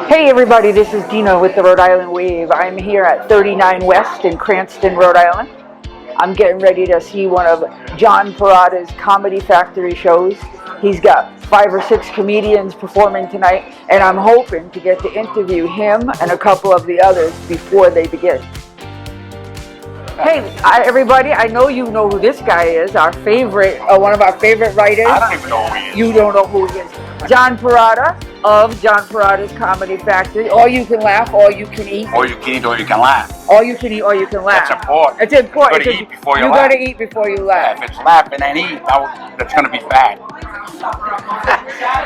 Hey everybody, this is Dina with the Rhode Island Wave. I'm here at 39 West in Cranston, Rhode Island. I'm getting ready to see one of John Parada's Comedy Factory shows. He's got 5 or 6 comedians performing tonight, and I'm hoping to get to interview him and a couple of the others before they begin. Hey, everybody, I know you know who this guy is, our favorite, one of our favorite writers. I don't even know who he is. You don't know who he is. John Parada of John Parada's Comedy Factory. All you can laugh, all you can eat. All you can eat, all you can laugh. All you can eat, all you can laugh. That's important. It's important. You gotta eat before you laugh. laugh. You gotta eat before you laugh. Yeah, if it's laughing and eat, that's gonna be bad.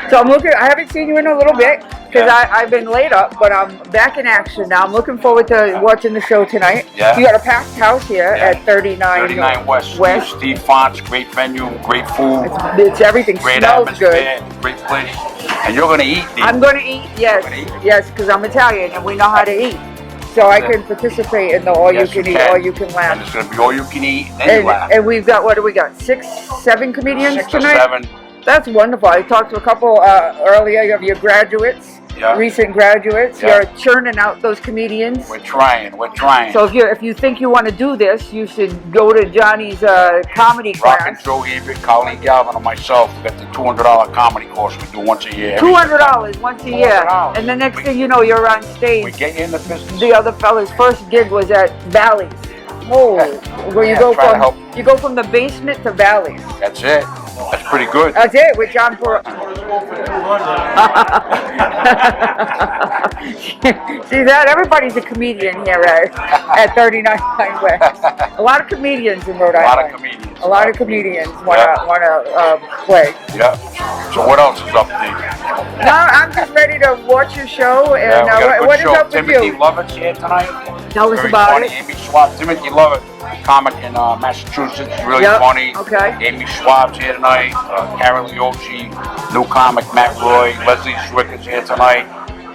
So I'm looking, I haven't seen you in a little bit because I've been laid up, but I'm back in action now. I'm looking forward to watching the show tonight. Yeah. You got a packed house here at 39 West. Steve Fonts, great venue, great food. It's everything great smells atmosphere, good. great place. And you're gonna eat, Steve. I'm gonna eat, yes. Yes, because I'm Italian and we know how to eat. So I can participate in the all you can eat, all you can laugh. And it's gonna be all you can eat, then you laugh. And we've got, what do we got? 6, 7 comedians 6 tonight? or 7. That's wonderful. I talked to a couple earlier of your graduates. Yeah. Recent graduates. Yeah. You're churning out those comedians. We're trying. So if you think you want to do this, you should go to Johnny's comedy Rock class. and Joe Hebert, Colleen Galvin, and myself, we got the $200 comedy course we do once a year. $200 once a year. $200. And the next thing you know, you're on stage. We get you in the business. The other fella's first gig was at Bally's. Oh, where you go from the basement to Bally's. That's it. That's pretty good. That's it with John Parada. See that? Everybody's a comedian here at 39 West. A lot of comedians in Rhode Island. A lot of comedians want to play. Yeah. So what else is up there? No, I'm just ready to watch your show. And what is up with Timothy you? Lovett's here tonight. Tell us about it. Amy Schwab. Timothy Lovett, comic in Massachusetts, really funny. Okay. Amy Schwab's here tonight. Karen Leochi, new comic Matt Roy, Leslie Zwick is here tonight.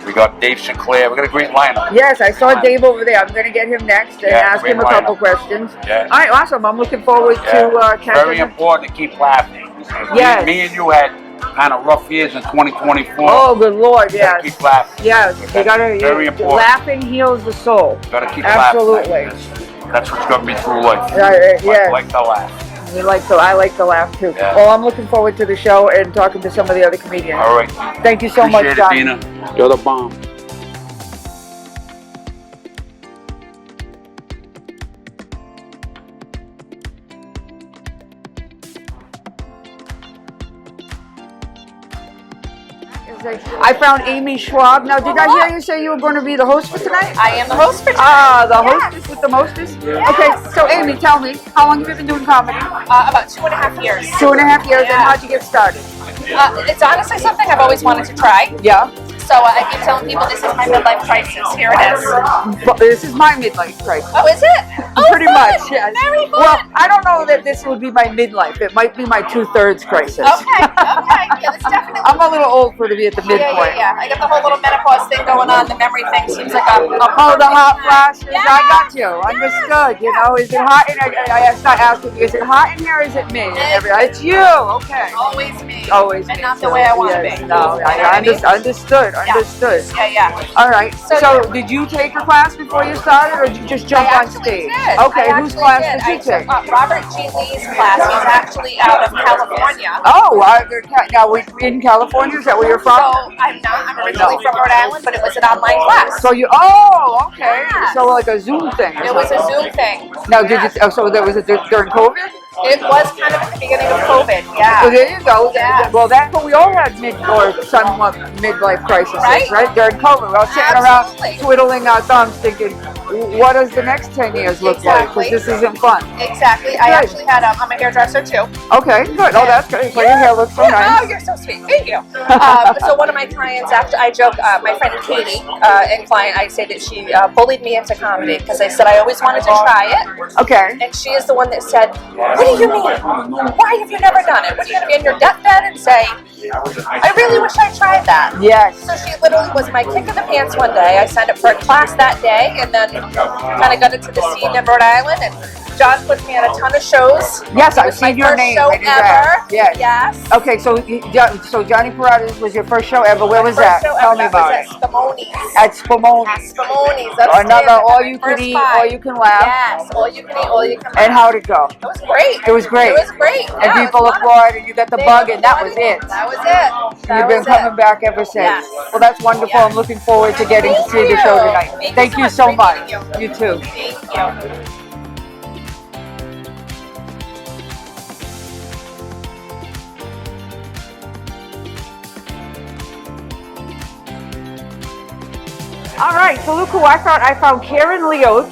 We got Dave Sinclair. We got a great lineup. Yes, I saw Dave over there. I'm going to get him next and ask him a couple questions. Yeah. All right, awesome. I'm looking forward to catching Very important to keep laughing. Yes. Me and you had kind of rough years in 2024. Oh, good Lord, yes. Keep laughing. Yes, you gotta. Very important. Laughing heals the soul. Gotta keep Absolutely. laughing. That's what's got me through life. Yes. Like to laugh. I like to laugh too. Yeah. Well, I'm looking forward to the show and talking to some of the other comedians. All right. Thank you so much, John. Appreciate it, Dina. You're the bomb. I found Amy Schwab. Now, did I hear you say you were going to be the host for tonight? I am the host for tonight. The hostess with the mostest? Yes. Okay, so Amy, tell me, how long have you been doing comedy? About 2.5 years. 2.5 years, and how'd you get started? It's honestly something I've always wanted to try. Yeah. So I keep telling people this is my midlife crisis. Here it is. But this is my midlife crisis. Oh, is it? Oh, pretty much, yes. Very fun. Well, I don't know that this would be my midlife. It might be my 2/3 crisis. Okay. Yeah, that's definitely. I'm a little old for to be at the midpoint. Yeah. I got the whole little menopause thing going on. The memory thing seems like a the hot flashes. Yeah. I got you. Understood. You know, is it hot in here? I start asking you, is it hot in here or is it me? It's you. Okay. Always me. Always and me. not the way I want to be. No, I understood. Understood. Yeah. All right. So did you take a class before you started, or did you just jump on stage? Did. Okay. Whose class did you take? Robert G. Lee's class. He's actually out of California. Oh, now in California, is that where you're from? So I'm not. I'm originally from Rhode Island, but it was an online class. So okay. Yeah. So like a Zoom thing. It was a Zoom thing. Now, did you? So that was during COVID? It was kind of at the beginning of COVID, yeah. So there you go. Yeah. Well, that's what we all had somewhat midlife crises, right? During COVID, we were sitting around twiddling our thumbs, thinking, what does the next 10 years look like? Because this isn't fun. Exactly. I actually had, I'm a hairdresser too. Okay, good. Oh, that's good. So your hair looks so nice. Oh, you're so sweet. Thank you. So one of my clients, actually, I joke, my friend Katie, and client, I say that she bullied me into comedy because I said I always wanted to try it. Okay. And she is the one that said, what do you mean? Why have you never done it? What are you going to be in your deathbed and say, I really wish I tried that? Yes. So she literally was my kick in the pants one day. I signed up for a class that day and then kind of got into the scene in Rhode Island and John puts me on a ton of shows. Yes, It I've was my seen your first name. show I knew ever. that. Yes. Yes. Okay, so Johnny Parada's was your first show ever. Where was First that? show Tell ever, me that about was it. at Spumoni's. At Spumoni. At Spumoni's. Upstairs. Another I got all my you can first eat, five. all you can laugh. Yes, all you can eat, all you can laugh. And how'd it go? It was great. It was great. It was great. And Yeah, people it was applauded, and you got the They bug, and that was applauded. it. That was it. That You've been was coming it. back ever since. Yes. Well, that's wonderful. Yes. I'm looking forward to getting to Thank see the show you. tonight. Thank you so so much. much for meeting You too. Thank you. All right, so look who I found. I found Karen Leoch,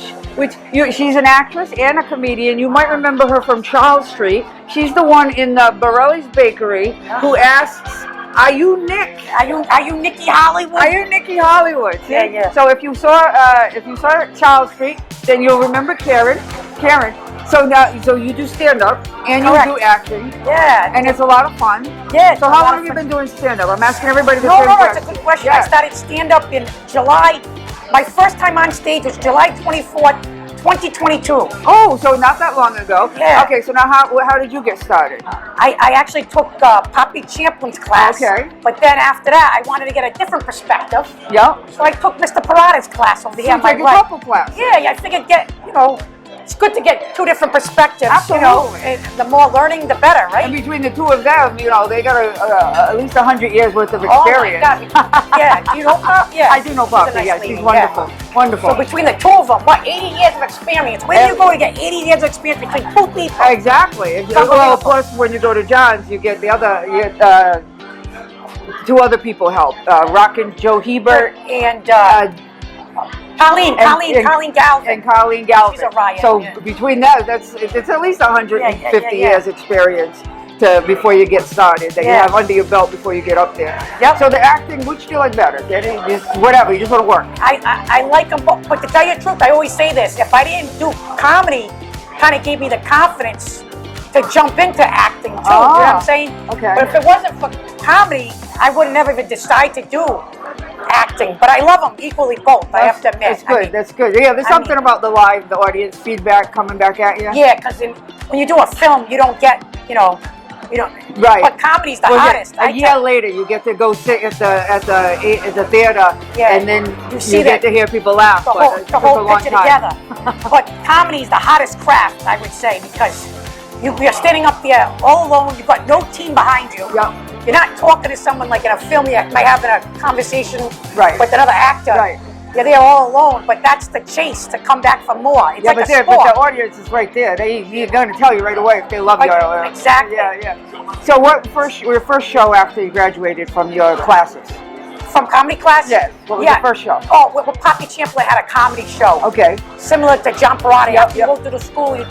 she's an actress and a comedian. You might remember her from Charles Street. She's the one in the Borelli's Bakery who asks, "Are you Nick? Are you Nikki Hollywood? Are you Nikki Hollywood?" See? Yeah, yeah. So if you saw Charles Street, then you'll remember Karen. So you do stand up and you Correct. do acting. Yeah. And it's a lot of fun. Yeah. So how long have you been doing stand-up? I'm asking everybody the No, same no, question. it's a good question. Yes. I started stand-up in July. My first time on stage was July 24th, 2022. Oh, so not that long ago. Yeah. Okay, so now how did you get started? I actually took Poppy Champlin's class. Okay. But then after that, I wanted to get a different perspective. Yep. So I took Mr. Parada's class over So here you on my take a right. couple classes. Yeah, I figured it's good to get two different perspectives. Absolutely. And the more learning, the better, right? And between the two of them, they got at least 100 years worth of Oh my experience. God. Yeah, do you know Pop? Yeah. I do know She's a Poppy. nice Yeah, lady, she's wonderful. yeah. Wonderful. So between the two of them, 80 years of experience? Where do you go to get 80 years of experience between two people? Exactly. Well, plus when you go to John's, you get two other people help. Rockin' Joe Hebert And and Colleen Galvin. and Colleen Galvin. She's a riot, So yeah. between that, it's at least 150 Yeah. years experience before you get started that you Yeah. have under your belt before you get up there. Yep. So the acting, which do you like better? Whatever, you just want to work. I like them both, but to tell you the truth, I always say this: if I didn't do comedy, kind of gave me the confidence to jump into acting too. You know what I'm saying? Okay. But if it wasn't for comedy, I would never even decide to do acting. But I love them equally both. I have to admit. That's good. That's good. Yeah, there's something about the audience feedback coming back at you. Yeah, because when you do a film, you don't get, you don't. Right. But comedy's the Well, hardest. A year later, you get to go sit at the theater, Yeah. and then You see you get that- to hear people laugh. the but whole, it the took whole a long picture time. together. But comedy's the hottest craft, I would say, because you're standing up there all alone. You've got no team behind you. Yep. You're not talking to someone like in a film. You might have a conversation Right. with another actor. Right. You're there all alone, but that's the chase to come back for more. It's Yeah, like but, a sport. but the audience is right there. They're going to tell you right away if they love Right, you. exactly. Yeah. So your first show after you graduated from your classes? From comedy class? Yes. What was your first show? Oh, well, Poppy Champlin had a comedy show. Okay. Similar to John Parada. Yep, After you go to the school, you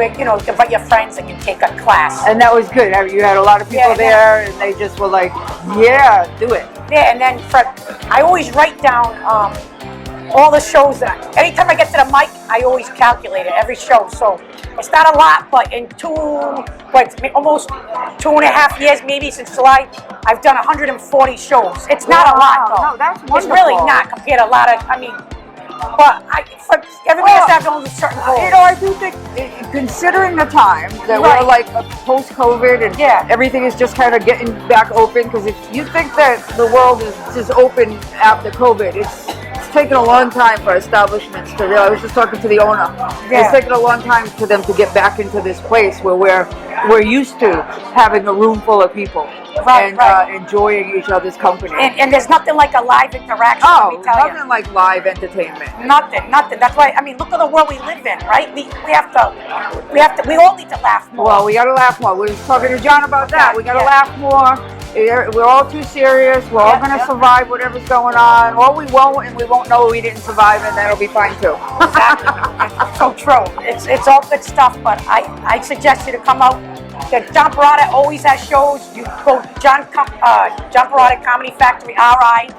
invite your friends and you take a class. And that was good. You had a lot of people Yeah, there, and they just were like, "Yeah, do it." Yeah, and then I always write down all the shows anytime I get to the mic, I always calculate it, every show. So it's not a lot, but in almost 2.5 years, maybe since July, I've done 140 shows. It's not a lot, though. No, that's It's wonderful. really not compared to a lot of, but everybody has to have their own certain goals. I do think, considering the time that Right. we're like post-COVID and Yeah. everything is just kind of getting back open, because if you think that the world is just open after COVID, it's taken a long time for establishments to I was just talking to the owner. Yeah. It's taken a long time for them to get back into this place where we're used to having a room full of people Right, and right. Enjoying each other's company. And there's nothing like a live interaction, let me tell you. Nothing like live entertainment. Nothing. That's why, look at the world we live in, right? We all need to laugh more. Well, we gotta laugh more. We were talking to John about that. We gotta Yeah. laugh more. We're all too serious. We're all Yeah, gonna yeah. survive whatever's going on. Or we won't, and we won't know we didn't survive, and that'll be fine too. Exactly. So true. It's all good stuff, but I suggest you to come out. John Parada always has shows. You go John Parada Comedy Factory RI.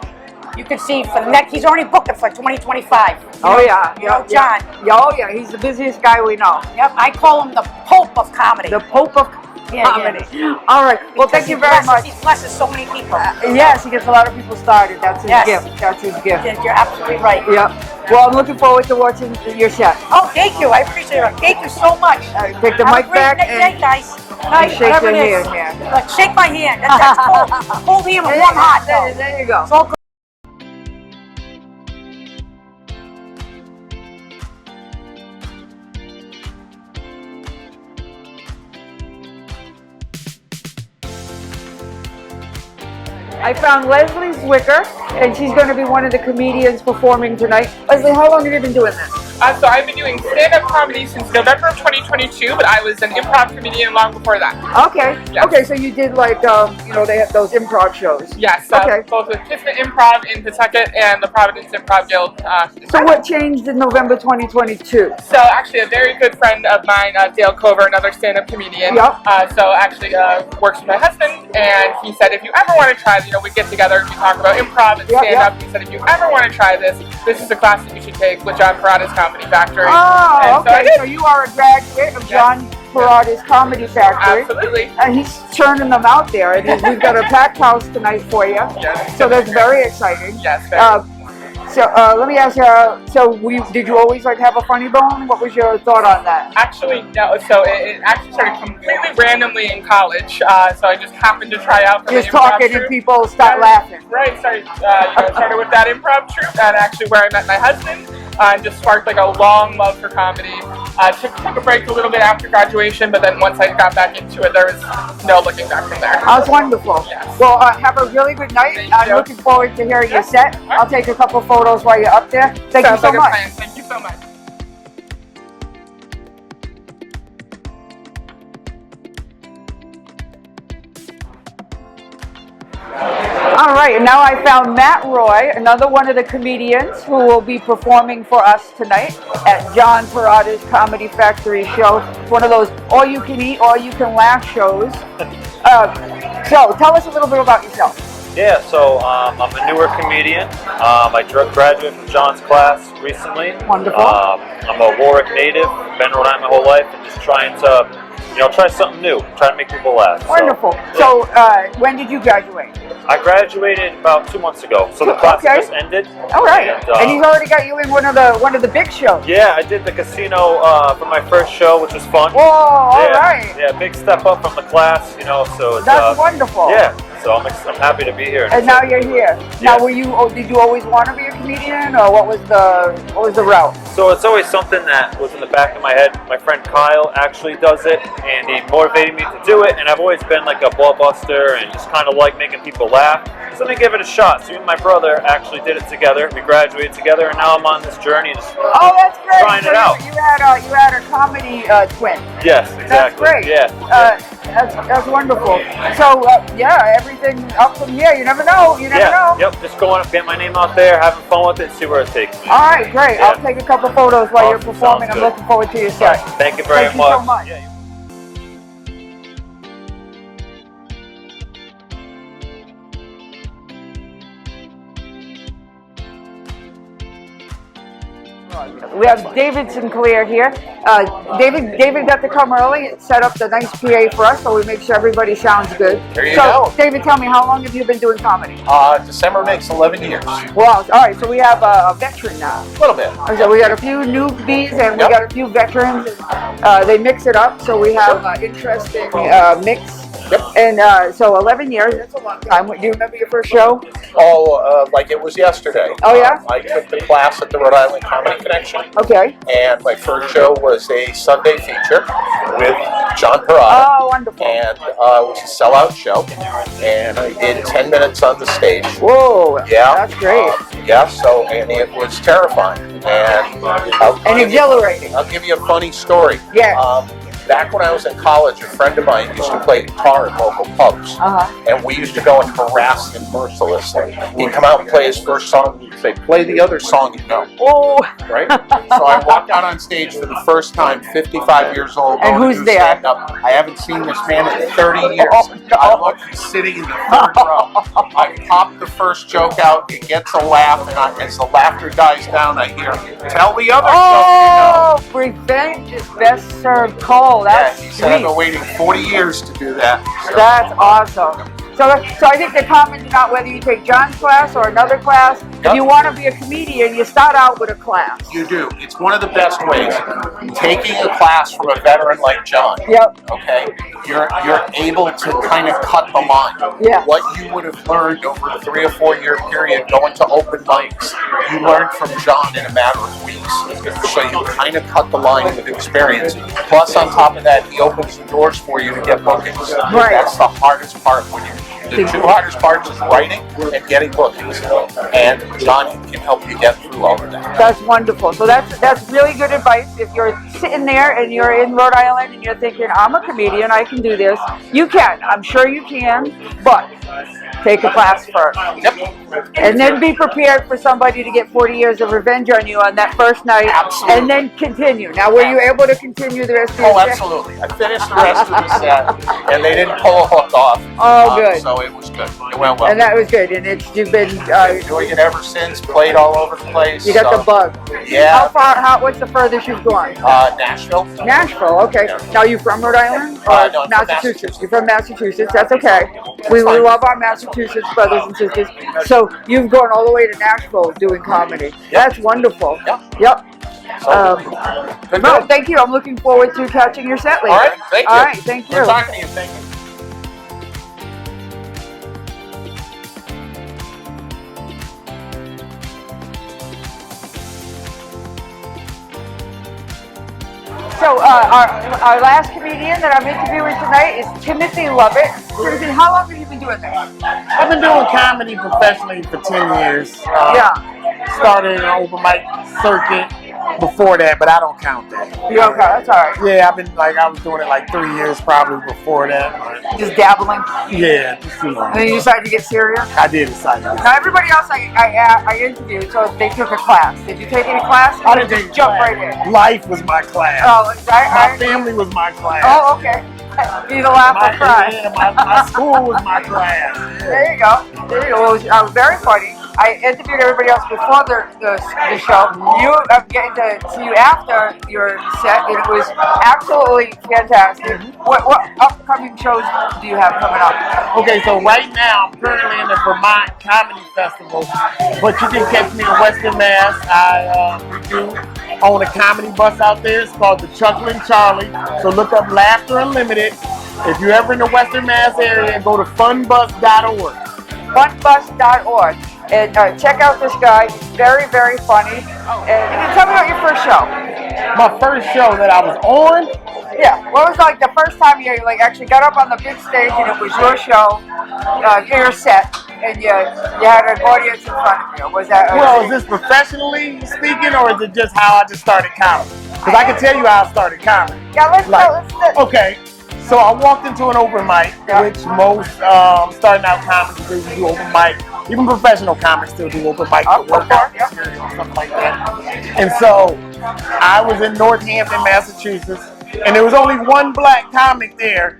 You can see for the next. He's already booking for 2025. Oh yeah, You know, John. Oh yeah, he's the busiest guy we know. Yep. I call him the Pope of comedy. The Pope of comedy. All right. Well, Because thank you he very blesses- much. He blesses so many people. Yes, he gets a lot of people started. That's his Yes. gift. That's his gift. You're absolutely right. Yep. Well, I'm looking forward to watching your set. Oh, thank you. I appreciate it. Thank you so much. Take the Have mic a great back night, and guys. Night, shake whatever your it is. hand, yeah. Like, shake my hand. That's cold. Cold hand with warm hot. though. There you go. It's all good. I found Leslie Zwicker, and she's going to be one of the comedians performing tonight. Leslie, how long have you been doing this? So I've been doing stand-up comedy since November of 2022, but I was an improv comedian long before that. Okay. Yes. Okay, so you did like, they have those improv shows. Yes, Okay. both with Kismet Improv in Pawtucket and the Providence Improv Guild. So what changed in November 2022? So actually a very good friend of mine, Dale Cover, another stand-up comedian, Yep. Works with my husband, and he said if you ever want to try, we get together and we talk about improv and Yep, stand-up. yep. He said if you ever want to try this is a class that you should take with John Parada's Comedy Factory. Oh, And so I okay. did. So you are a graduate of John Parada's Comedy Factory. Absolutely. And he's churning them out there. And we've got a packed house tonight for you. Yes. So that's very exciting. Yes, very. Let me ask you, did you always have a funny bone? What was your thought on that? Actually, no. So it actually started completely randomly in college. So I just happened to try out for Just the improv talking and troupe. people start laughing. Right. Started with that improv troupe, and actually where I met my husband, and just sparked a long love for comedy. Took a break a little bit after graduation, but then once I got back into it, there was no looking back from there. That's wonderful. Yes. Well, have a really good night. Thank I'm you. looking forward to hearing your Yeah. set. I'll take a couple photos while you're up there. Thank you Sounds so like a much. plan. Thank you so much. All right, and now I found Matt Roy, another one of the comedians who will be performing for us tonight at John Parada's Comedy Factory show. It's one of those all-you-can-eat, all-you-can-laugh shows. So tell us a little bit about yourself. Yeah, so I'm a newer comedian. I graduated from John's class recently. Wonderful. I'm a Warwick native, been in Rhode Island my whole life, and just trying to, try something new, trying to make people laugh. Wonderful. So, When did you graduate? I graduated about 2 months ago, so the class Okay. just ended. All right, And, and he's already got you in one of the big shows. Yeah, I did the casino for my first show, which was fun. Whoa! All yeah, right. Yeah, big step up from the class, so it's, That's wonderful. Yeah, so I'm happy to be here. And now you're here. Yeah. Now, did you always want to be a comedian, or what was the route? So it's always something that was in the back of my head. My friend Kyle actually does it, and he motivated me to do it. And I've always been like a ball buster and just kind of like making people laugh. So let me give it a shot. So me and my brother actually did it together. We graduated together, and now I'm on this journey. Just Oh, that's great. Trying So it out. You had a comedy twin. yes, exactly. That's great. Yeah. That's wonderful. So everything up from here. You never know. You never know. Yep. Just going up, get my name out there, having fun with it, see where it takes me. All right, great. Yeah. I'll take a couple photos while you're Awesome. performing. Sounds I'm good. looking forward to your set. Thank you very Thank you so much. Yeah. We have David Sinclair here. David got to come early and set up the nice PA for us, so we make sure everybody sounds good. There you so, go. David, tell me, how long have you been doing comedy? December makes 11 years. Wow. All right, so we have a veteran now. A little bit. So we got a few newbies and we Yep. got a few veterans. They mix it up, so we have an interesting mix. Yep. And so 11 years, that's a long time. Do you remember your first show? Like it was yesterday. Oh, yeah? I took the class at the Rhode Island Comedy Connection, Okay. and my first show was a Sunday feature with John Parada. Oh, wonderful. And it was a sellout show, and I did 10 minutes on the stage. Whoa, Yeah. that's great. And it was terrifying. And exhilarating. I'll give you a funny story. Yeah. Back when I was in college, a friend of mine used to play guitar in local pubs. And we used to go and harass him mercilessly. He'd come out and play his first song, and he'd say, "Play the other song you know." Oh. Right? So I walked out on stage for the first time, 55 years old. And going to who's do there? stand-up. I haven't seen this man in 30 years. Oh, no. I look, he's sitting in the third row. I pop the first joke out, it gets a laugh, and as the laughter dies down, I hear, "Tell the other Oh, revenge is best served cold. joke you know." That's Yeah, he said, "I've sweet. been waiting 40 years to do that." So, That's awesome. So I think the comments about whether you take John's class or another class, if you want to be a comedian, you start out with a class. You do. It's one of the best ways. Taking a class from a veteran like John. Yep. Okay. You're able to kind of cut the line. Yeah. What you would have learned over a 3 or 4 year period going to open mics, you learned from John in a matter of weeks. So you kind of cut the line with experience. Plus, on top of that, he opens the doors for you to get bookings. Right. That's the hardest part. The two hardest parts is writing and getting bookings. And John can help you get through all of that. That's wonderful. So that's really good advice. If you're sitting there and you're in Rhode Island and you're thinking, I'm a comedian, I can do this, you can. I'm sure you can, but take a class first. Yep. And then be prepared for somebody to get 40 years of revenge on you on that first night. Absolutely. And then continue. Now, were you able to continue the rest of your Oh, set? absolutely. I finished the rest of the set, and they didn't pull a hook off. Oh, good. So it was good. It went well. And that was good. And you've been, Been doing it ever since. Played all over the place. you got so, the bug. Yeah. What's the furthest you've gone? Nashville. Nashville, okay. Yeah. Now, you from Rhode Island? No, I'm from Massachusetts. You're from Massachusetts. That's okay. We love our Massachusetts brothers and sisters. So you've gone all the way to Nashville doing comedy. That's wonderful. Yep. So, good. No, thank you. I'm looking forward to catching your set later. All right. Thank you. All right, thank you. Good talking to you. Thank you. So our last comedian that I'm interviewing tonight is Timothy Lovett. Timothy, how long have you been doing that? I've been doing comedy professionally for 10 years. Started an open mic circuit before that, but I don't count that. You okay? That's all right. Yeah, I was doing it like 3 years probably before that. Just dabbling. Yeah, just, And then you decided to get serious. I did decide to. Now everybody else I interviewed, so they took a class. Did you take any class? I didn't take a jump class. right in. Life was my class. Oh, My family was my class. Oh, okay. Either laugh or cry. My school was my class. There you go. It was very funny. I interviewed everybody else before the show. I'm getting to see you after your set, and it was absolutely fantastic. What upcoming shows do you have coming up? Okay, so right now I'm currently in the Vermont Comedy Festival, but you can catch me in Western Mass. I do own a comedy bus out there. It's called the Chucklin' Charlie. So look up Laughter Unlimited. If you're ever in the Western Mass area, go to funbus.org. Funbus.org. And check out this guy. He's very, very funny. And tell me about your first show. My first show that I was on? Yeah. What was like the first time you actually got up on the big stage and it was your show, your set, and you had an audience in front of you? Was that? Well, is this professionally speaking, or is it just how I just started comedy? Because I can tell you how I started comedy. Yeah, let's Okay. So I walked into an open mic, which most starting out comics do open mic. Even professional comics still do open mic for workout material and stuff like that. And so I was in Northampton, Massachusetts, and there was only one black comic there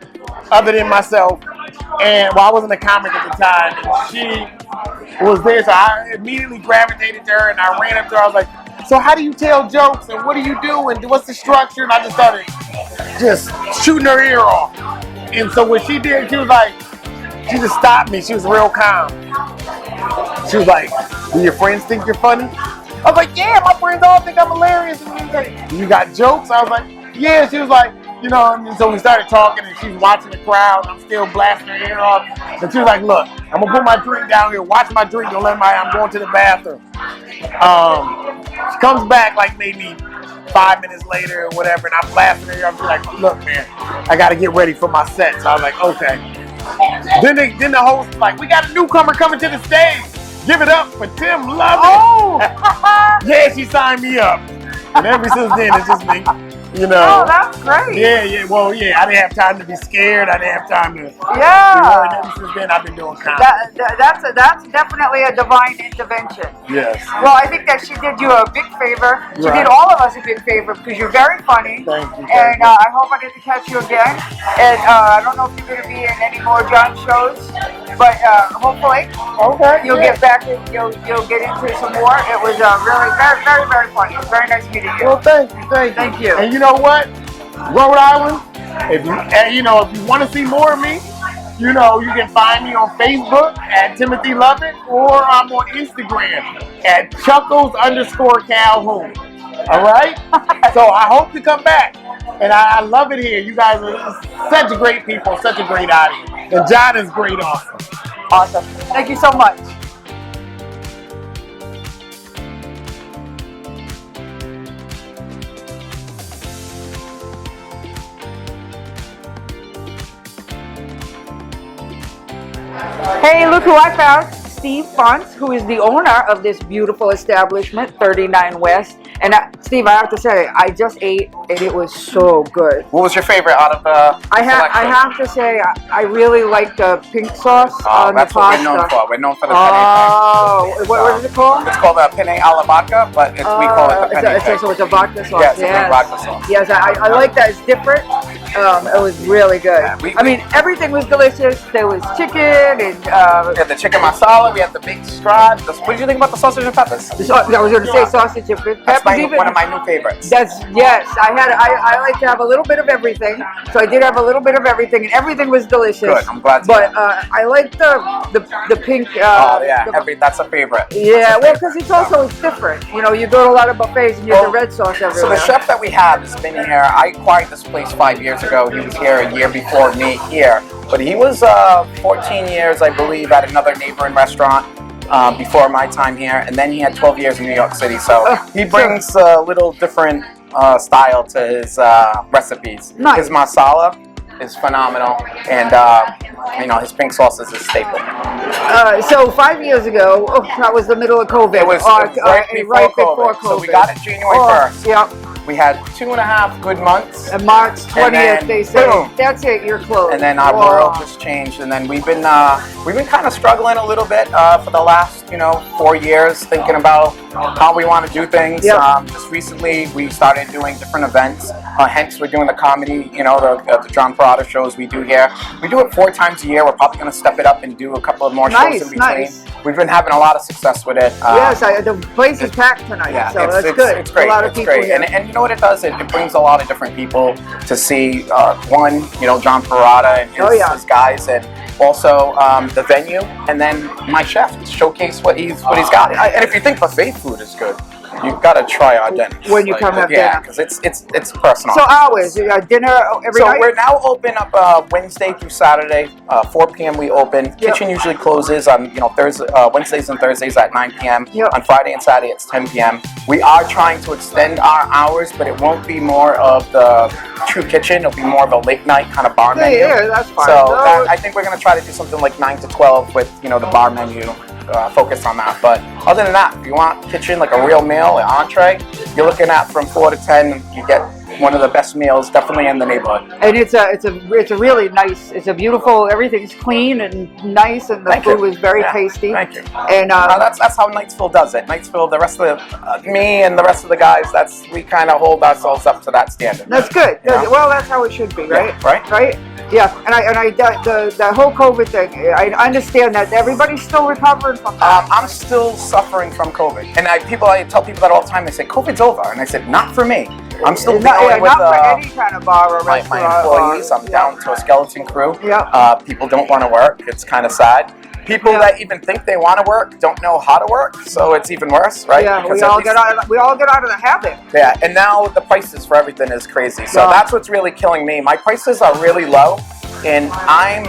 other than myself. And I wasn't a comic at the time, and she was there. So I immediately gravitated to her and I ran up to her. I was like, so how do you tell jokes and what do you do and what's the structure? And I just started just shooting her ear off. And so what she did, she was like, she just stopped me. She was real calm. She was like, do your friends think you're funny? I was like, yeah, my friends all think I'm hilarious. And she was like, you got jokes? I was like, yeah. She was like, you know, and so we started talking and she was watching the crowd and I'm still blasting her ear off. And she was like, look, I'm gonna put my drink down here, watch my drink, don't let I'm going to the bathroom. She comes back like maybe 5 minutes later or whatever, and I'm blasting her ear off. She's like, look, man, I gotta get ready for my set. So I was like, okay. Then the host was like, we got a newcomer coming to the stage. Give it up for Tim Lovett. Oh! Yeah, she signed me up. And ever since then, it's just been, you know. Oh, that's great. Yeah. Well, yeah, I didn't have time to be scared. I didn't have time to. Yeah. And ever since then, I've been doing comedy. That's definitely a divine intervention. Yes. Well, I think that she did you a big favor. She did all of us a big favor because you're very funny. Thank you. And I hope I get to catch you again. And I don't know if you're going to be in any more John shows, but hopefully you'll get back and you'll get into some more. It was really very, very, very funny. It was very nice meeting you. Well, thank you. Thank you. And you know what? Rhode Island, if you want to see more of me, you know, you can find me on Facebook at Timothy Lovett, or I'm on Instagram at Chuckles_Calhoun. All right? So I hope to come back. And I love it here. You guys are such great people, such a great audience. And John is great also. Awesome. Thank you so much. Hey, look who I found. Steve Fonts, who is the owner of this beautiful establishment, 39 West. And Steve, I have to say, I just ate and it was so good. What was your favorite out of the I have to say, I really like the pink sauce on the that's pasta. what we're known for. We're known for the Oh, penne. what is it called? It's called penne alla vodka, but we call it the penne thing. So it's a vodka sauce. Yeah, it's a big vodka sauce. Yes, I like that. It's different. It was really good. Yeah, I mean, everything was delicious. There was chicken and we had the chicken masala. We had the big strad. What did you think about the sausage and peppers? I was going to say sausage and peppers. That's one of my new favorites. Yes. I like to have a little bit of everything. So I did have a little bit of everything, and everything was delicious. Good. I'm glad to But I like the pink. That's a favorite. Yeah, well, because it's different. You know, you go to a lot of buffets and you have the red sauce everywhere. So the chef that we have has been here. I acquired this place 5 years ago. He was here a year before me here. But he was 14 years, I believe, at another neighboring restaurant before my time here. And then he had 12 years in New York City. So he brings a little different style to his recipes. Nice. His masala is phenomenal. And, his pink sauce is a staple. So 5 years ago, that was the middle of COVID. It was right before COVID. So we got it January 1st. Yep. We had 2.5 good months. And March 20th, they say, boom. That's it, you're closed. And then our world just changed. And then we've been kind of struggling a little bit for the last 4 years, thinking about how we want to do things. Yep. Just recently, we started doing different events. Hence, we're doing the comedy, the John Parada shows we do here. We do it 4 times a year. We're probably going to step it up and do a couple of more shows in between. Nice. We've been having a lot of success with it. Yes, the place is packed tonight, so that's good. It's great. A lot of people here. And you know what it does? It brings a lot of different people to see, John Parada and his guys, and also the venue, and then my chef to showcase what he's got. And if you think buffet food is good, you've got to try our dinner. When you come have dinner. Yeah, because it's personal. So hours, dinner every night? So we're now open up Wednesday through Saturday, 4 p.m. we open. Kitchen usually closes on Wednesdays and Thursdays at 9 p.m. Yep. On Friday and Saturday it's 10 p.m. We are trying to extend our hours, but it won't be more of the true kitchen. It'll be more of a late night kind of bar menu. Yeah, that's fine. So I think we're going to try to do something like 9 to 12 with the bar menu. Focus on that, but other than that, if you want kitchen like a real meal, an entree, you're looking at from 4 to 10. You get one of the best meals, definitely in the neighborhood. And it's a really nice. It's a beautiful. Everything's clean and nice, and the food was very tasty. Thank you. And that's how Knightsville does it. Knightsville, the rest of me and the rest of the guys, we kind of hold ourselves up to that standard. That's good. Well, that's how it should be, right? Yeah, right. Yeah, and the whole COVID thing, I understand that everybody's still recovering from that. I'm still suffering from COVID, and I tell people that all the time. They say COVID's over, and I said not for me. I'm still dealing with not for any kind of bar or restaurant. My employees. I'm down to a skeleton crew. Yeah. People don't want to work. It's kind of sad. People that even think they want to work don't know how to work, so it's even worse, right? Yeah, we all get out of the habit. Yeah, and now the prices for everything is crazy. So that's what's really killing me. My prices are really low, and I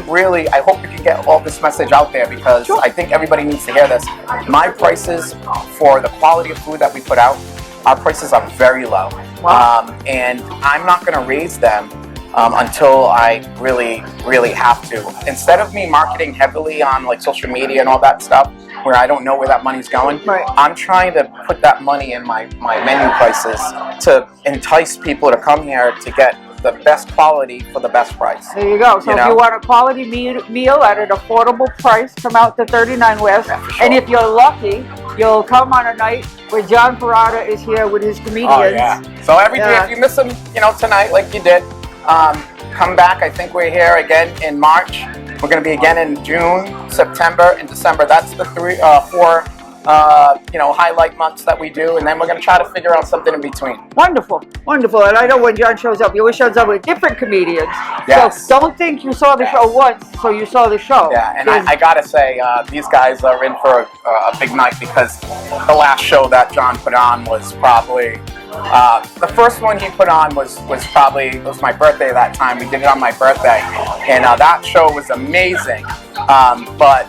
hope we can get all this message out there, because I think everybody needs to hear this. My prices for the quality of food that we put out, our prices are very low. Wow. And I'm not going to raise them until I really, really have to. Instead of me marketing heavily on like social media and all that stuff, where I don't know where that money's going, I'm trying to put that money in my menu prices to entice people to come here to get the best quality for the best price. There you go. So if you want a quality meal at an affordable price, come out to 39 West. Yeah, for sure. And if you're lucky, you'll come on a night where John Parada is here with his comedians. Oh, yeah. So every day, if you miss them, tonight like you did, come back. I think we're here again in March. We're going to be again in June, September, and December. That's the 4 highlight months that we do, and then we're gonna try to figure out something in between. Wonderful, wonderful. And I know when John shows up, he always shows up with different comedians. Yes. So don't think you saw the show once, so you saw the show. Yeah, and I gotta say, these guys are in for a big night, because the last show that John put on was probably the first one he put on was my birthday that time. We did it on my birthday, and that show was amazing. But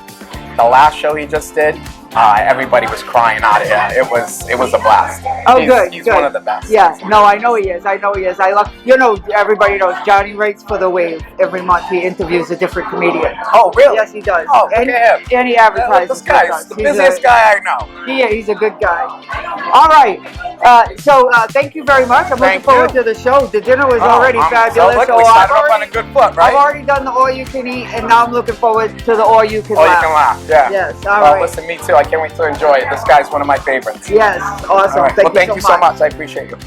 the last show he just did, everybody was crying out of here. It was a blast. Oh, He's good. one of the best. Yeah, no, I know he is. I love, everybody knows Johnny writes for The Wave. Every month he interviews a different comedian. Oh, really? Yes, he does. Oh, look at him. And he advertises. This guy's the busiest guy I know. Yeah, he's a good guy. All right. So thank you very much. I'm looking forward to the show. The dinner was already fabulous. So we started off on a good foot, right? I've already done the all you can eat, and now I'm looking forward to the all you can laugh. All you can laugh, yeah. Yes, all right. Listen, me too. I can't wait to enjoy it. This guy's one of my favorites. Yes, awesome. Right. Thank you so much. I appreciate you.